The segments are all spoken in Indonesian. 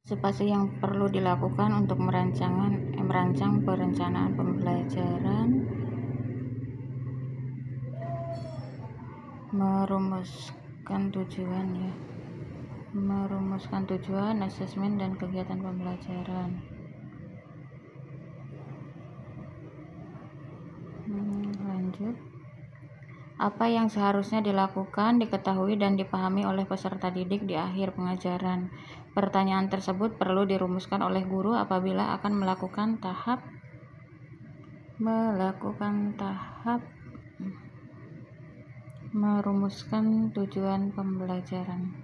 Fase yang perlu dilakukan untuk merancang perencanaan pembelajaran, merumuskan tujuan, asesmen, dan kegiatan pembelajaran. Lanjut. Apa yang seharusnya dilakukan, diketahui, dan dipahami oleh peserta didik di akhir pengajaran. Pertanyaan tersebut perlu dirumuskan oleh guru apabila akan melakukan tahap merumuskan tujuan pembelajaran.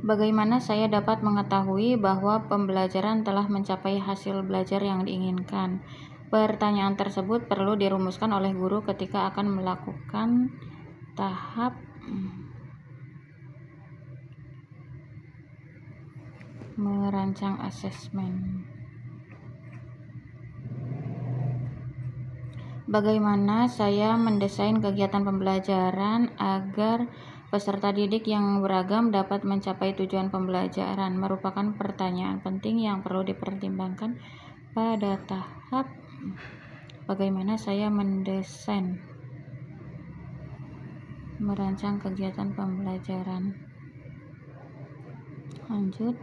Bagaimana saya dapat mengetahui bahwa pembelajaran telah mencapai hasil belajar yang diinginkan? Pertanyaan tersebut perlu dirumuskan oleh guru ketika akan melakukan tahap merancang asesmen. Bagaimana saya mendesain kegiatan pembelajaran agar peserta didik yang beragam dapat mencapai tujuan pembelajaran? Merupakan pertanyaan penting yang perlu dipertimbangkan pada tahap bagaimana saya mendesain merancang kegiatan pembelajaran. Lanjut.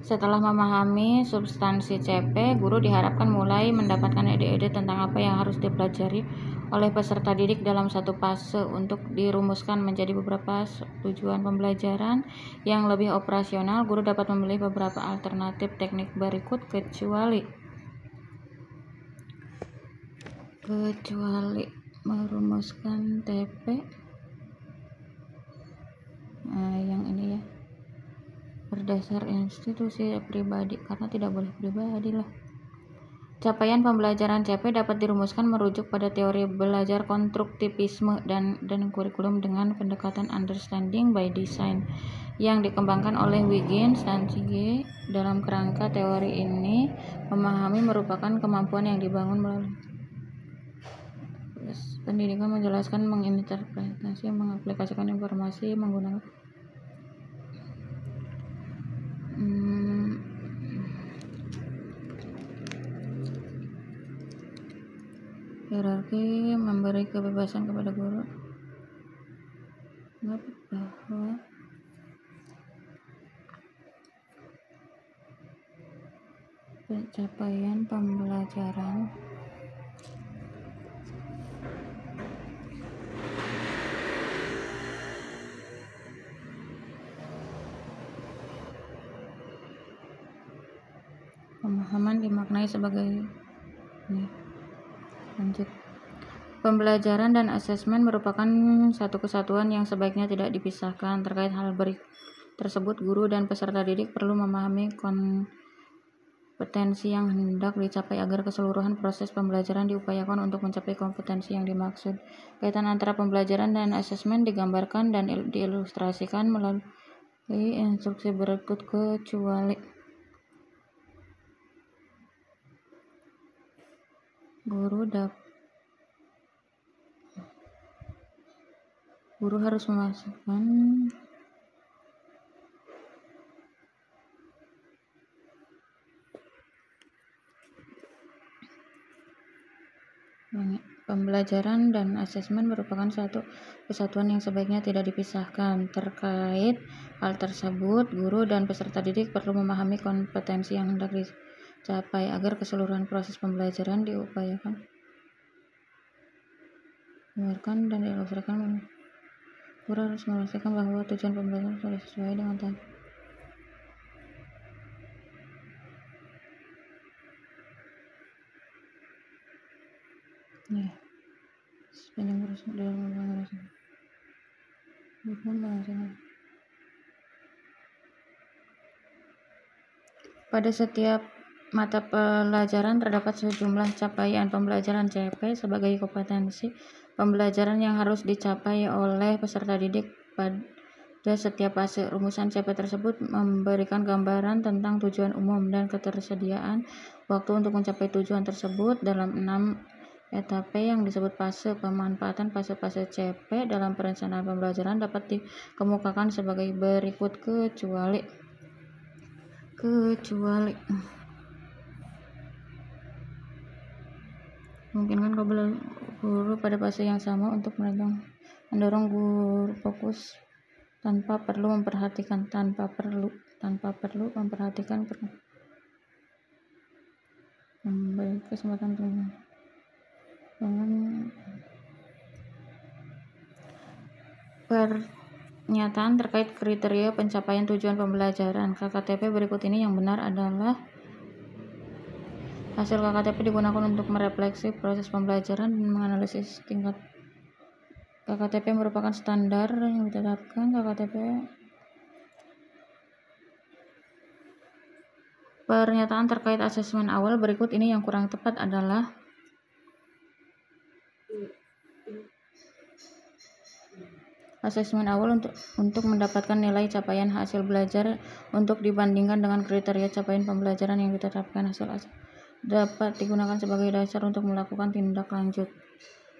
Setelah memahami substansi CP, guru diharapkan mulai mendapatkan ide-ide tentang apa yang harus dipelajari oleh peserta didik dalam satu fase untuk dirumuskan menjadi beberapa tujuan pembelajaran yang lebih operasional. Guru dapat memilih beberapa alternatif teknik berikut kecuali merumuskan TP. Yang ini ya, berdasar institusi pribadi, karena tidak boleh pribadi lah. Capaian pembelajaran CP dapat dirumuskan merujuk pada teori belajar konstruktivisme dan kurikulum dengan pendekatan understanding by design yang dikembangkan oleh Wiggins dan Chige. Dalam kerangka teori ini, memahami merupakan kemampuan yang dibangun melalui pendidikan, menjelaskan, menginterpretasi, mengaplikasikan informasi menggunakan hierarki, memberi kebebasan kepada guru bahwa pencapaian pembelajaran pemahaman dimaknai sebagai Lanjut. Pembelajaran dan asesmen merupakan satu kesatuan yang sebaiknya tidak dipisahkan. Terkait hal tersebut, guru dan peserta didik perlu memahami kompetensi yang hendak dicapai agar keseluruhan proses pembelajaran diupayakan untuk mencapai kompetensi yang dimaksud. Kaitan antara pembelajaran dan asesmen digambarkan dan diilustrasikan melalui instruksi berikut kecuali guru harus memasukkan pembelajaran dan asesmen merupakan satu kesatuan yang sebaiknya tidak dipisahkan. Terkait hal tersebut, guru dan peserta didik perlu memahami kompetensi yang hendak dicapai agar keseluruhan proses pembelajaran diupayakan dan diilustrasikan. Guru harus memastikan bahwa tujuan pembelajaran sudah sesuai dengan tahap. Sepanjang proses dalam pembahasan. Pada setiap mata pelajaran terdapat sejumlah capaian pembelajaran CP sebagai kompetensi pembelajaran yang harus dicapai oleh peserta didik pada setiap fase. Rumusan CP tersebut memberikan gambaran tentang tujuan umum dan ketersediaan waktu untuk mencapai tujuan tersebut dalam 6 Etapa yang disebut fase pemanfaatan fase-fase CP dalam perencanaan pembelajaran dapat dikemukakan sebagai berikut, kecuali memungkinkan guru pada fase yang sama untuk mendorong guru fokus tanpa perlu memperhatikan memberi kesempatan untuk pernyataan terkait kriteria pencapaian tujuan pembelajaran. KKTP berikut ini yang benar adalah hasil KKTP digunakan untuk merefleksi proses pembelajaran dan menganalisis tingkat. KKTP merupakan standar yang ditetapkan. Pernyataan terkait asesmen awal berikut ini yang kurang tepat adalah asesmen awal untuk mendapatkan nilai capaian hasil belajar untuk dibandingkan dengan kriteria capaian pembelajaran yang ditetapkan. Hasil dapat digunakan sebagai dasar untuk melakukan tindak lanjut.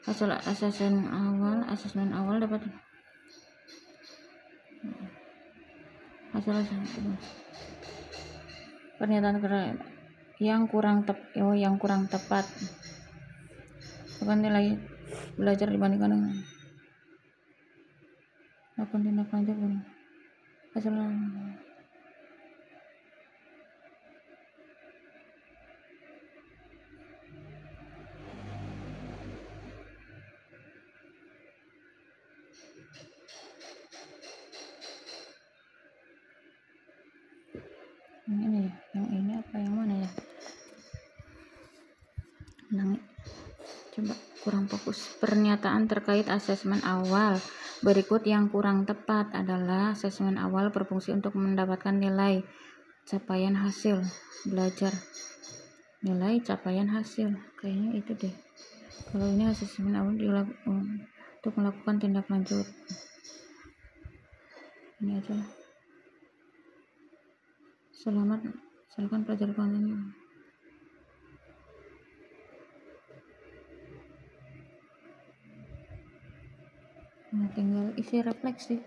Asesmen awal dapat pernyataan yang kurang tepat bukan nilai belajar dibandingkan dengan melakukan tindak lanjut hasil. Yang ini apa yang mana ya? Coba kurang fokus. Pernyataan terkait asesmen awal berikut yang kurang tepat adalah asesmen awal berfungsi untuk mendapatkan nilai capaian hasil belajar. Nilai capaian hasil kayaknya itu deh. Kalau ini asesmen awal untuk melakukan tindak lanjut. Ini aja lah. Silakan pelajari kontennya. Nah, tinggal isi refleksi.